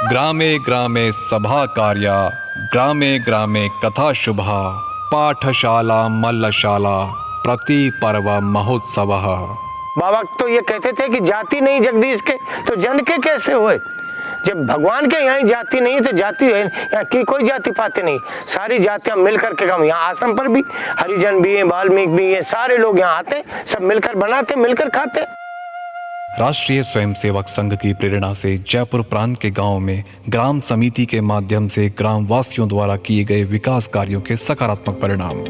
ग्रामे ग्रामे सभा कार्या, ग्रामे ग्रामे कथा शुभा, पाठशाला मल्लशाला, प्रति पर्व महोत्सव। बाबा तो ये कहते थे कि जाति नहीं जगदीश के तो जन के कैसे हुए। जब भगवान के यहाँ जाति नहीं तो जाति है यहाँ की कोई जाति पाते नहीं, सारी जातियां मिलकर के काम। यहाँ आश्रम पर भी हरिजन भी है, वाल्मीकि भी है, सारे लोग यहाँ आते, सब मिलकर बनाते, मिलकर खाते। राष्ट्रीय स्वयंसेवक संघ की प्रेरणा से जयपुर प्रांत के गांव में ग्राम समिति के माध्यम से ग्राम वासियों द्वारा किए गए विकास कार्यों के सकारात्मक परिणाम।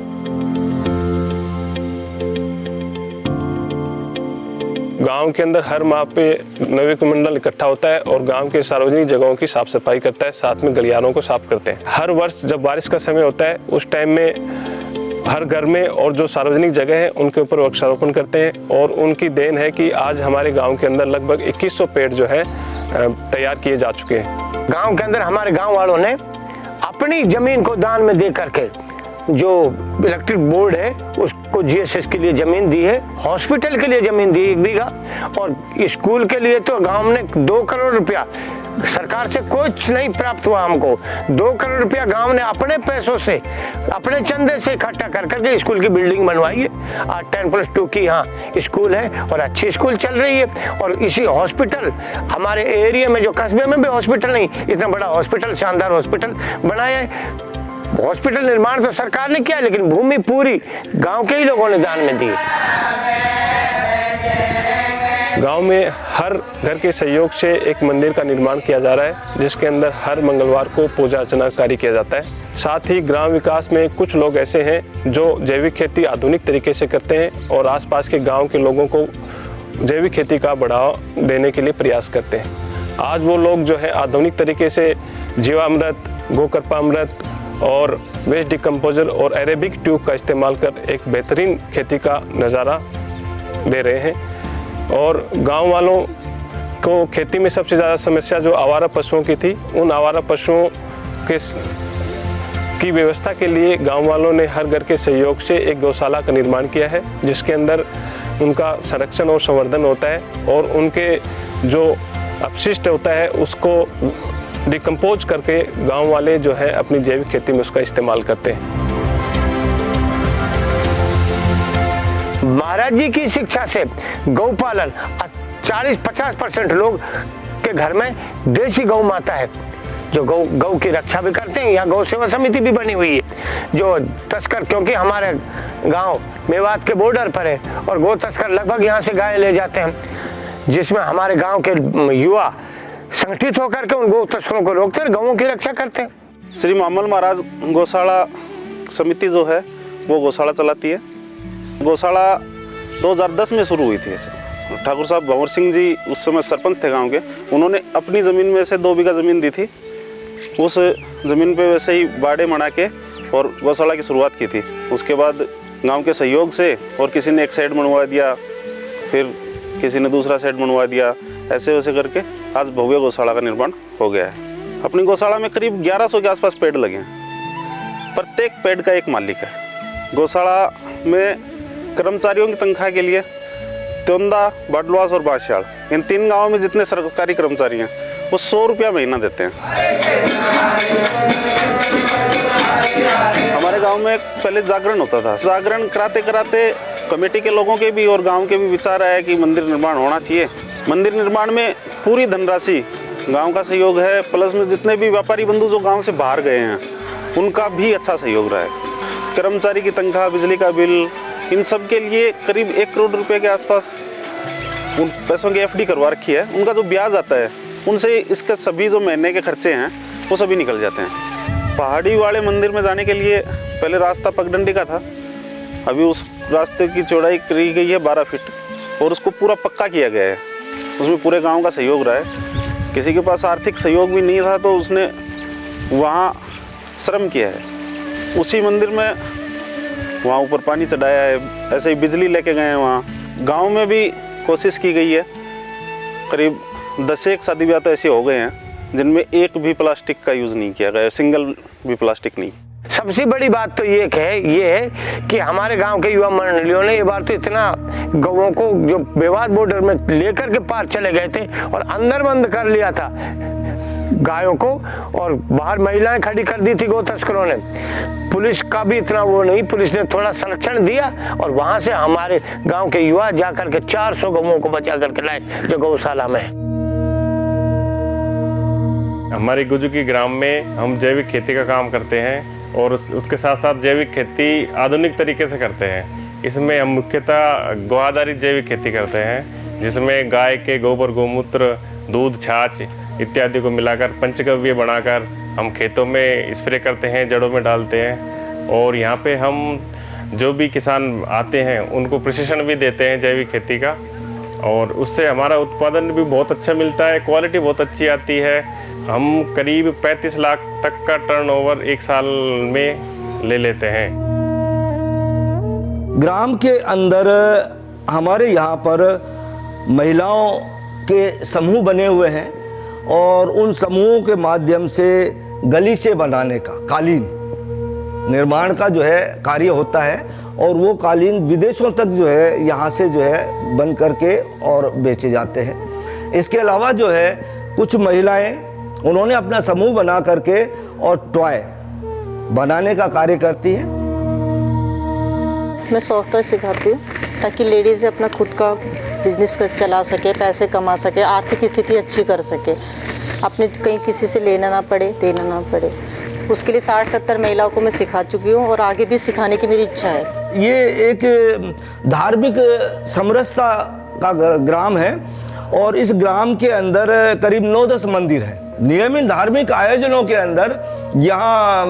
गांव के अंदर हर माह पे नाविक मंडल इकट्ठा होता है और गांव के सार्वजनिक जगहों की साफ सफाई करता है, साथ में गलियारों को साफ करते हैं। हर वर्ष जब बारिश का समय होता है उस टाइम में हर घर में और जो सार्वजनिक जगह है उनके ऊपर वृक्षारोपण करते हैं और उनकी देन है कि आज हमारे गांव के अंदर लगभग 2100 पेड़ जो है तैयार किए जा चुके हैं। गांव के अंदर हमारे गांव वालों ने अपनी जमीन को दान में दे करके जो इलेक्ट्रिक बोर्ड है उसको जीएसएस के लिए जमीन दी है, हॉस्पिटल के लिए जमीन दी 1 बीघा, और स्कूल के लिए तो गांव ने 2 करोड़ रुपया, सरकार से कुछ नहीं प्राप्त हुआ हमको, 2 करोड़ रुपया गांव ने अपने पैसों से, अपने चंदे से इकट्ठा कर करके स्कूल की बिल्डिंग बनवाई है। आज 10+2 की यहाँ स्कूल है और अच्छी स्कूल चल रही है। और इसी हॉस्पिटल हमारे एरिया में, जो कस्बे में भी हॉस्पिटल नहीं, इतना बड़ा हॉस्पिटल, शानदार हॉस्पिटल बनाया है। हॉस्पिटल निर्माण तो सरकार ने किया लेकिन भूमि पूरी गांव के ही लोगों ने दान में दी। गांव में हर घर के सहयोग से एक मंदिर का निर्माण किया जा रहा है जिसके अंदर हर मंगलवार को पूजा अर्चना कार्य किया जाता है। साथ ही ग्राम विकास में कुछ लोग ऐसे हैं जो जैविक खेती आधुनिक तरीके से करते हैं और आसपास के गांव के लोगों को जैविक खेती का बढ़ावा देने के लिए प्रयास करते हैं। आज वो लोग जो है आधुनिक तरीके से जीवामृत, गोकर्पामृत और वेस्ट डिकम्पोजर और एरेबिक ट्यूब का इस्तेमाल कर एक बेहतरीन खेती का नज़ारा दे रहे हैं। और गांव वालों को खेती में सबसे ज़्यादा समस्या जो आवारा पशुओं की थी, उन आवारा पशुओं की व्यवस्था के लिए गांव वालों ने हर घर के सहयोग से एक गौशाला का निर्माण किया है जिसके अंदर उनका संरक्षण और संवर्धन होता है और उनके जो अपशिष्ट होता है उसको डिकम्पोज करके गांव वाले जो है अपनी जैविक खेती में उसका इस्तेमाल करते हैं। महाराज जी की शिक्षा से गौपालन 40-50% लोग के घर में देसी गौ माता है जो गौ की रक्षा भी करते हैं। यहाँ गौ सेवा समिति भी बनी हुई है जो तस्कर, क्योंकि हमारे गांव मेवात के बॉर्डर पर है और गौ तस्कर लगभग यहाँ से गाय ले जाते हैं, जिसमें हमारे गांव के युवा संगठित होकर के उन गौ तस्करों को रोकते हैं, गौओं की रक्षा करते हैं। श्री मामल महाराज गौशाला समिति जो है वो गौशाला चलाती है। गौशाला 2010 में शुरू हुई थी। ऐसे ठाकुर साहब भंवर सिंह जी उस समय सरपंच थे गांव के, उन्होंने अपनी ज़मीन में से 2 बीघा ज़मीन दी थी। उस ज़मीन पे वैसे ही बाड़े मना के और गौशाला की शुरुआत की थी। उसके बाद गांव के सहयोग से और किसी ने एक साइड बनवा दिया, फिर किसी ने दूसरा साइड बनवा दिया, ऐसे वैसे करके आज भव्य गौशाला का निर्माण हो गया है। अपनी गौशाला में करीब 1100 के आसपास पेड़ लगे हैं। प्रत्येक पेड़ का एक मालिक है। गौशाला में कर्मचारियों की तनख्वाह के लिए त्योंदा, बाडलवास और बांशियाड़, इन 3 गांवों में जितने सरकारी कर्मचारी हैं वो 100 रुपया महीना देते हैं। हमारे गांव में पहले जागरण होता था। जागरण कराते कराते कमेटी के लोगों के भी और गांव के भी विचार आया कि मंदिर निर्माण होना चाहिए। मंदिर निर्माण में पूरी धनराशि गांव का सहयोग है, प्लस में जितने भी व्यापारी बंधु जो गांव से बाहर गए हैं उनका भी अच्छा सहयोग रहा है। कर्मचारी की तनख्वाह, बिजली का बिल, इन सब के लिए करीब 1 करोड़ रुपए के आसपास उन पैसों की एफडी करवा रखी है। उनका जो ब्याज आता है उनसे इसके सभी जो महीने के खर्चे हैं वो सभी निकल जाते हैं। पहाड़ी वाले मंदिर में जाने के लिए पहले रास्ता पगडंडी का था, अभी उस रास्ते की चौड़ाई करी गई है 12 फीट और उसको पूरा पक्का किया गया है। उसमें पूरे गांव का सहयोग रहा है। किसी के पास आर्थिक सहयोग भी नहीं था तो उसने वहाँ श्रम किया है। उसी मंदिर में वहाँ ऊपर पानी चढ़ाया है, ऐसे ही बिजली लेके गए हैं। वहाँ गांव में भी कोशिश की गई है। करीब 10 शादी ब्याह तो ऐसे हो गए हैं जिनमें एक भी प्लास्टिक का यूज़ नहीं किया गया, सिंगल भी प्लास्टिक नहीं। सबसे बड़ी बात तो ये है कि हमारे गांव के युवा मंडलियों ने ये बार तो इतना गौओं को जो मेवात बॉर्डर में लेकर के पार चले गए थे और अंदर बंद कर लिया था गायों को, और बाहर महिलाएं खड़ी कर दी थी गौ तस्करों ने। पुलिस का भी इतना वो नहीं, पुलिस ने थोड़ा संरक्षण दिया और वहां से हमारे गांव के युवा जाकर के 400 गौओं को बचा करके लाए जो गौशाला में है। हमारे गुजुकी ग्राम में हम जैविक खेती का काम करते हैं और उसके साथ साथ जैविक खेती आधुनिक तरीके से करते हैं। इसमें हम मुख्यतः गौ आधारित जैविक खेती करते हैं, जिसमें गाय के गोबर, गोमूत्र, दूध, छाछ इत्यादि को मिलाकर पंचगव्य बनाकर हम खेतों में स्प्रे करते हैं, जड़ों में डालते हैं। और यहाँ पे हम जो भी किसान आते हैं उनको प्रशिक्षण भी देते हैं जैविक खेती का, और उससे हमारा उत्पादन भी बहुत अच्छा मिलता है, क्वालिटी बहुत अच्छी आती है। हम करीब 35 लाख तक का टर्नओवर एक साल में ले लेते हैं। ग्राम के अंदर हमारे यहाँ पर महिलाओं के समूह बने हुए हैं और उन समूहों के माध्यम से गलीचे बनाने का, कालीन निर्माण का जो है कार्य होता है, और वो कालीन विदेशों तक जो है यहाँ से जो है बन करके और बेचे जाते हैं। इसके अलावा जो है कुछ महिलाएं उन्होंने अपना समूह बना करके और टॉय बनाने का कार्य करती हैं। मैं सॉफ्टवेयर सिखाती हूँ ताकि लेडीज़ अपना खुद का बिजनेस चला सके, पैसे कमा सके, आर्थिक स्थिति अच्छी कर सके, अपने कहीं किसी से लेना ना पड़े, देना ना पड़े। उसके लिए 60-70 महिलाओं को मैं सिखा चुकी हूँ और आगे भी सिखाने की मेरी इच्छा है। ये एक धार्मिक समरसता का ग्राम है और इस ग्राम के अंदर करीब 9-10 मंदिर हैं। नियमित धार्मिक आयोजनों के अंदर यहाँ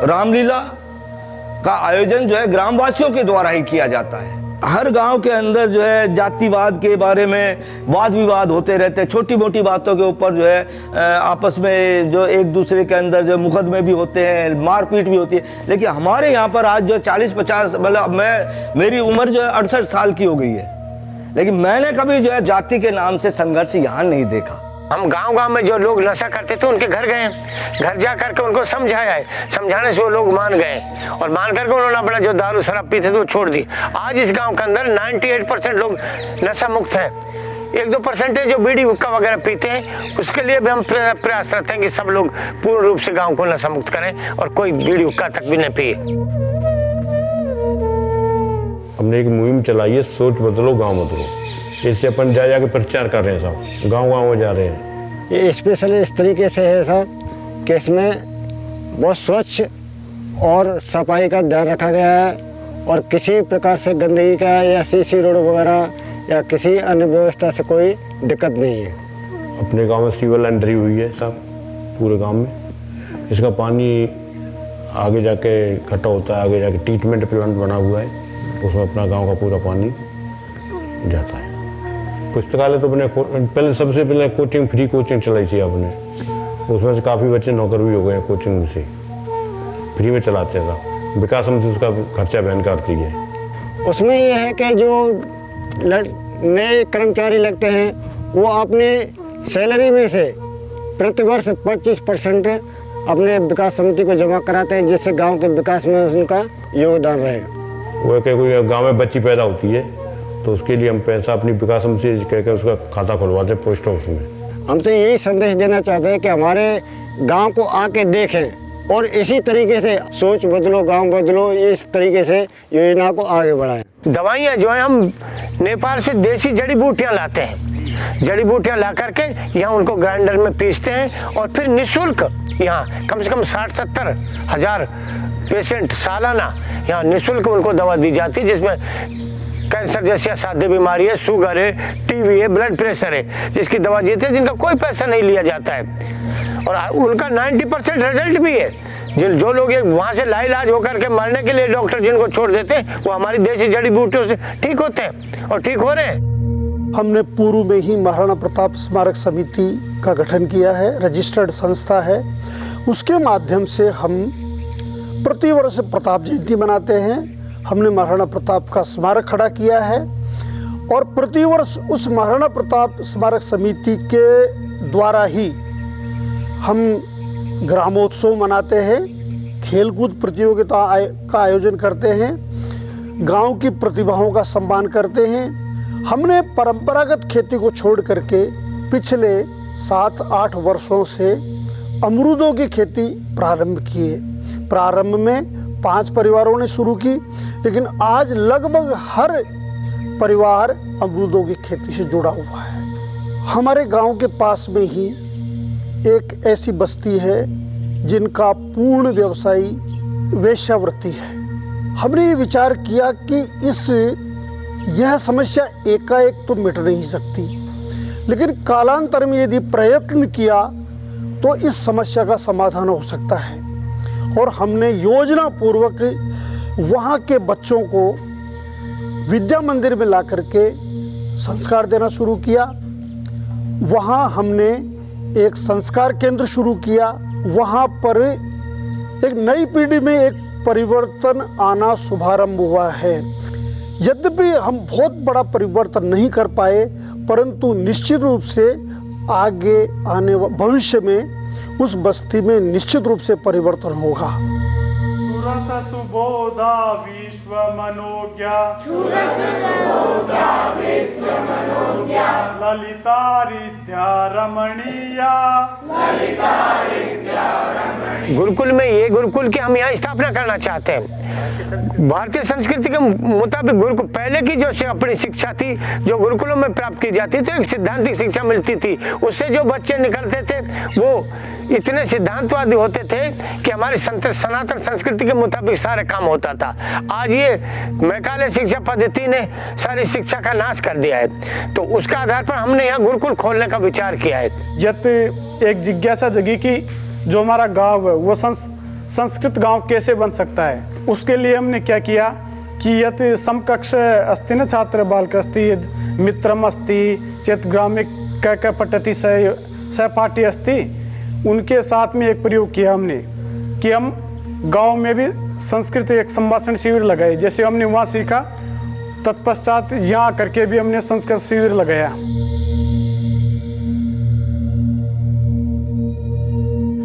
रामलीला का आयोजन जो है ग्रामवासियों के द्वारा ही किया जाता है। हर गांव के अंदर जो है जातिवाद के बारे में वाद विवाद होते रहते हैं, छोटी मोटी बातों के ऊपर जो है आपस में जो एक दूसरे के अंदर जो मुकदमे भी होते हैं, मारपीट भी होती है। लेकिन हमारे यहाँ पर आज जो 40-50 मतलब मेरी उम्र जो है 68 साल की हो गई है, लेकिन मैंने कभी जो है जाति के नाम से संघर्ष यहाँ नहीं देखा। हम गांव-गांव में जो लोग नशा करते थे उनके घर गए, घर जा करके उनको समझाया है, समझाने से वो लोग मान गए और मान करके उन्होंने अपना जो दारू शराब पीते थे वो छोड़ दी। आज इस गांव के अंदर 98% लोग नशा मुक्त हैं। 1-2% जो बीड़ी हुक्का वगैरह पीते हैं, उसके लिए भी हम प्रयास करते हैं कि सब लोग पूर्ण रूप से गाँव को नशा मुक्त करें और कोई बीड़ी हुक्का तक भी न पिए। हमने एक मुहिम चलाई है, सोच बदलो गाँव बदलो। इससे अपन जा के प्रचार कर रहे हैं साहब, गांव-गांव में जा रहे हैं। ये स्पेशल इस तरीके से है साहब कि इसमें बहुत स्वच्छ और सफाई का ध्यान रखा गया है और किसी प्रकार से गंदगी का या सीसी रोड वगैरह या किसी अन्य व्यवस्था से कोई दिक्कत नहीं है। अपने गांव में सीवर लाइन डरी हुई है साहब, पूरे गांव में। इसका पानी आगे जाके इकट्ठा होता है, आगे जाके ट्रीटमेंट प्लांट बना हुआ है, उसमें अपना गाँव का पूरा पानी जाता है। पुस्तकालय तो अपने पहले सबसे पहले कोचिंग, फ्री कोचिंग चलाई थी आपने, उसमें से काफ़ी बच्चे नौकर भी हो गए हैं कोचिंग से, फ्री में चलाते था। विकास समिति उसका खर्चा वहन करती है। उसमें ये है कि जो नए कर्मचारी लगते हैं वो अपने सैलरी में से प्रतिवर्ष 25% अपने विकास समिति को जमा कराते हैं, जिससे गाँव के विकास में उनका योगदान रहे। वो कोई गाँव में बच्ची पैदा होती है तो उसके लिए हम पैसा अपनी विकास समिति कहकर उसका खाता खुलवाते हैं पोस्ट ऑफिस में। हम तो यही संदेश देना चाहते हैं कि हमारे गांव को आके देखें और इसी तरीके से सोच बदलो गांव बदलो, इस तरीके से योजना को आगे बढ़ाएं। दवाइयाँ जो है हम नेपाल से देसी जड़ी बूटियाँ लाते हैं, जड़ी बूटियाँ ला करके यहाँ उनको ग्राइंडर में पीसते हैं और फिर निःशुल्क यहाँ कम से कम 60-70 हज़ार पेशेंट सालाना यहाँ निःशुल्क उनको दवा दी जाती है, जिसमें कैंसर जैसी असाध्य बीमारी है, शुगर है, टीबी है, ब्लड प्रेशर है, जिसकी दवा देते हैं, जिनका कोई पैसा नहीं लिया जाता है और उनका 90% रिजल्ट भी है। जो लोग वहाँ से लाइलाज होकर के मरने के लिए डॉक्टर जिनको छोड़ देते हैं, वो हमारी देसी जड़ी बूटियों से ठीक होते हैं और ठीक हो रहे हैं। हमने पूर्व में ही महाराणा प्रताप स्मारक समिति का गठन किया है, रजिस्टर्ड संस्था है। उसके माध्यम से हम प्रतिवर्ष प्रताप जयंती मनाते हैं। हमने महाराणा प्रताप का स्मारक खड़ा किया है और प्रतिवर्ष उस महाराणा प्रताप स्मारक समिति के द्वारा ही हम ग्रामोत्सव मनाते हैं, खेलकूद प्रतियोगिता का आयोजन करते हैं, गांव की प्रतिभाओं का सम्मान करते हैं। हमने परंपरागत खेती को छोड़ करके पिछले 7-8 वर्षों से अमरूदों की खेती प्रारंभ की है। प्रारंभ में 5 परिवारों ने शुरू की, लेकिन आज लगभग हर परिवार अमरूदों की खेती से जुड़ा हुआ है। हमारे गांव के पास में ही एक ऐसी बस्ती है जिनका पूर्ण व्यवसाय वेश्यावृत्ति है। हमने ये विचार किया कि यह समस्या एकाएक तो मिट नहीं सकती, लेकिन कालांतर में यदि प्रयत्न किया तो इस समस्या का समाधान हो सकता है। और हमने योजना पूर्वक वहाँ के बच्चों को विद्या मंदिर में ला करके संस्कार देना शुरू किया। वहाँ हमने एक संस्कार केंद्र शुरू किया। वहाँ पर एक नई पीढ़ी में एक परिवर्तन आना शुभारंभ हुआ है। यद्यपि हम बहुत बड़ा परिवर्तन नहीं कर पाए, परंतु निश्चित रूप से आगे आने भविष्य में उस बस्ती में निश्चित रूप से परिवर्तन होगा। सुबोधा विश्व मनोज्ञा ललिता रिद्या रमणीया। गुरुकुल में ये गुरुकुल की हम यहाँ स्थापना करना चाहते हैं। भारतीय संस्कृति के मुताबिक गुरुकुल पहले की जो अपनी शिक्षा थी, जो गुरुकुलों में प्राप्त की जाती तो एक सिद्धांतिक शिक्षा मिलती थी। उससे जो बच्चे निकलते थे वो इतने सिद्धांतवादी होते थे कि हमारी सनातन संस्कृति के मुताबिक सारे काम होता था। आज ये मैकाले शिक्षा पद्धति ने सारी शिक्षा का नाश कर दिया है, तो उसका आधार पर हमने यहाँ गुरुकुल खोलने का विचार किया है। जब एक जिज्ञासा जगी कि जो हमारा गांव है वो संस्कृत गांव कैसे बन सकता है। उसके लिए हमने क्या किया कि यत् समकक्ष अस्ति न छात्र बालक अस्ति मित्रम अस्ति चेत ग्रामे क पठति सहपाठी अस्ति। उनके साथ में एक प्रयोग किया हमने कि हम गांव में भी संस्कृत एक संभाषण शिविर लगाए। जैसे हमने वहाँ सीखा, तत्पश्चात यहाँ करके भी हमने संस्कृत शिविर लगाया।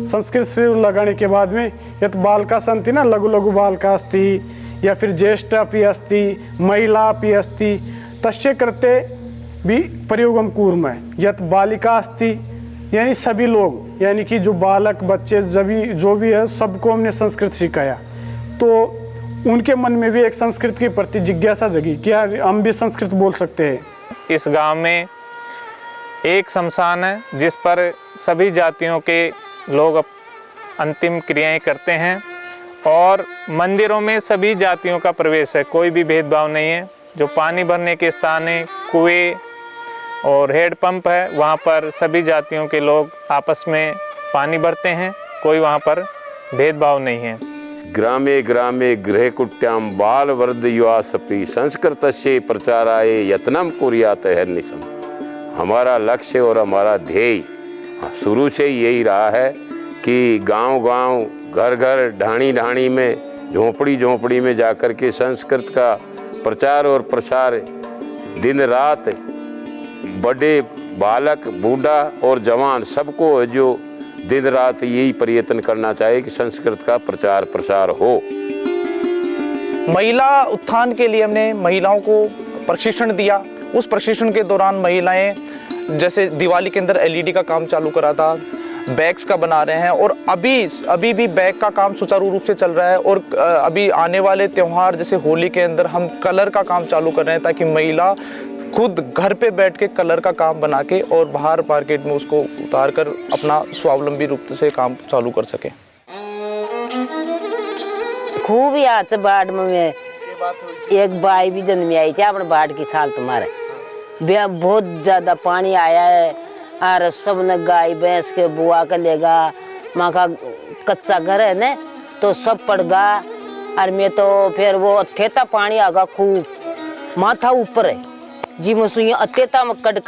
संस्कृत शिविर लगाने के बाद में यत् बालका सन्ति न लघु लघु बालका अस्ति या फिर ज्येष्ठ अपि अस्ति महिला अपि अस्ति तस्य कृते भी प्रयोगम कूर्मः यत् बालिका अस्ति, यानी सभी लोग, यानी कि जो बालक बच्चे जो भी है सबको हमने संस्कृत सिखाया। तो उनके मन में भी एक संस्कृत के प्रति जिज्ञासा जगी, क्या हम भी संस्कृत बोल सकते हैं। इस गांव में एक शमशान है जिस पर सभी जातियों के लोग अंतिम क्रियाएं करते हैं और मंदिरों में सभी जातियों का प्रवेश है, कोई भी भेदभाव नहीं है। जो पानी भरने के स्थान है, कुएं और हेड पंप है, वहाँ पर सभी जातियों के लोग आपस में पानी भरते हैं, कोई वहाँ पर भेदभाव नहीं है। ग्रामे ग्रामे गृहकुट्याम बाल वर्ध युवासपि संस्कृतस्य प्रचाराय यत्नम कुर्यात् हर्निशम्। हमारा लक्ष्य और हमारा ध्येय शुरू से यही रहा है कि गांव-गांव, घर-घर, ढाणी-ढाणी में, झोंपड़ी-झोंपड़ी में जाकर के संस्कृत का प्रचार और प्रसार दिन रात बड़े बालक, बूढ़ा और जवान सबको जो दिन रात यही प्रयत्न करना चाहिए कि संस्कृत का प्रचार प्रसार हो। महिला उत्थान के लिए हमने महिलाओं को प्रशिक्षण दिया। उस प्रशिक्षण के दौरान महिलाएं जैसे दिवाली के अंदर LED का काम चालू करा था, बैग्स का बना रहे हैं और अभी भी बैग का काम सुचारू रूप से चल रहा है। और अभी आने वाले त्यौहार जैसे होली के अंदर हम कलर का काम चालू कर रहे हैं ताकि महिला खुद घर पे बैठ के कलर का काम बना के और बाहर मार्केट में उसको उतार कर अपना स्वावलंबी रूप से काम चालू कर सके। खूब याद से बाढ़ में एक बाई भी जन्मी आई थी अपने बाढ़ की साल तुम्हारे बहुत ज़्यादा पानी आया है और सबने गाय भैंस के बुआ कर लेगा। माँ का कच्चा घर है न तो सब पड़ गया और मैं तो फिर वो अत्यता पानी आगा खूब माथा ऊपर है जी में सुई अत्यता में कड़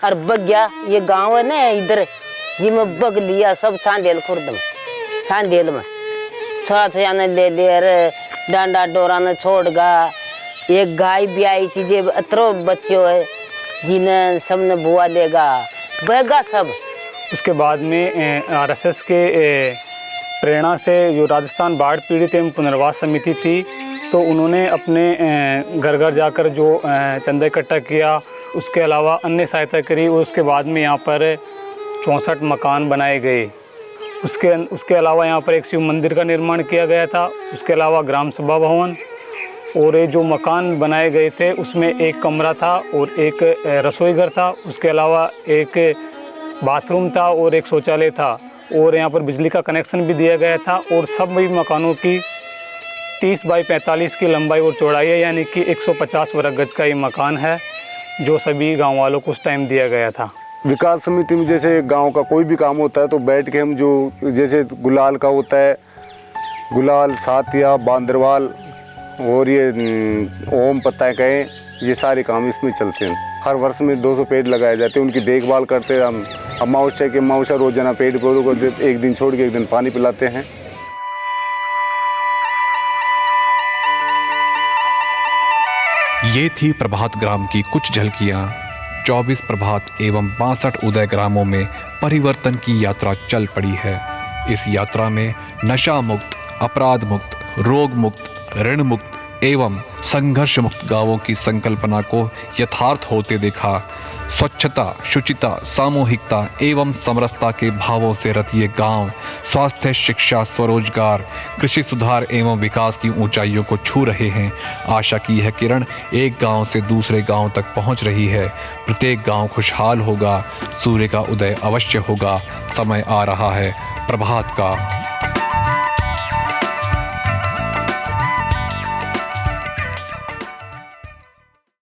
और बग गया। ये गांव है ना इधर जी में बग लिया सब छांदेल खुर्द में छांदेल में छा ने ले ले डांडा डोरा ने छोड़ गा। एक गाय भी आई थी जे अतरो बच्चों है जिन्हें सबने बुआ लेगा बहेगा सब। उसके बाद में RSS के प्रेरणा से जो राजस्थान बाढ़ पीड़ित एवं पुनर्वास समिति थी तो उन्होंने अपने घर घर जाकर जो चंदा इकट्ठा किया, उसके अलावा अन्य सहायता करी। और उसके बाद में यहाँ पर 64 मकान बनाए गए। उसके अलावा यहाँ पर एक शिव मंदिर का निर्माण किया गया था। उसके अलावा ग्राम सभा भवन और ये जो मकान बनाए गए थे उसमें एक कमरा था और एक रसोई घर था। उसके अलावा एक बाथरूम था और एक शौचालय था और यहाँ पर बिजली का कनेक्शन भी दिया गया था। और सभी मकानों की 30 बाई 45 की लंबाई और चौड़ाई है, यानी कि 150 वर्ग गज का ये मकान है जो सभी गांव वालों को उस टाइम दिया गया था। विकास समिति में जैसे गांव का कोई भी काम होता है तो बैठ के हम जो जैसे गुलाल का होता है, गुलाल, सातिया, बांदरवाल और ये ओम पत्ता कहें, ये सारे काम इसमें चलते हैं। हर वर्ष में 200 पेड़ लगाए जाते हैं, उनकी देखभाल करते हैं हम। अमावस्या के अमावस्या रोजाना पेड़ पौधों को एक दिन छोड़ के एक दिन पानी पिलाते हैं। ये थी प्रभात ग्राम की कुछ झलकियां। 24 प्रभात एवं 62 उदय ग्रामों में परिवर्तन की यात्रा चल पड़ी है। इस यात्रा में नशा मुक्त, अपराध मुक्त, रोग मुक्त, ऋण मुक्त एवं संघर्ष मुक्त गांवों की संकल्पना को यथार्थ होते देखा। स्वच्छता, शुचिता, सामूहिकता एवं समरसता के भावों से रत ये गांव स्वास्थ्य, शिक्षा, स्वरोजगार, कृषि सुधार एवं विकास की ऊंचाइयों को छू रहे हैं। आशा की यह किरण एक गांव से दूसरे गांव तक पहुंच रही है। प्रत्येक गांव खुशहाल होगा, सूर्य का उदय अवश्य होगा। समय आ रहा है प्रभात का।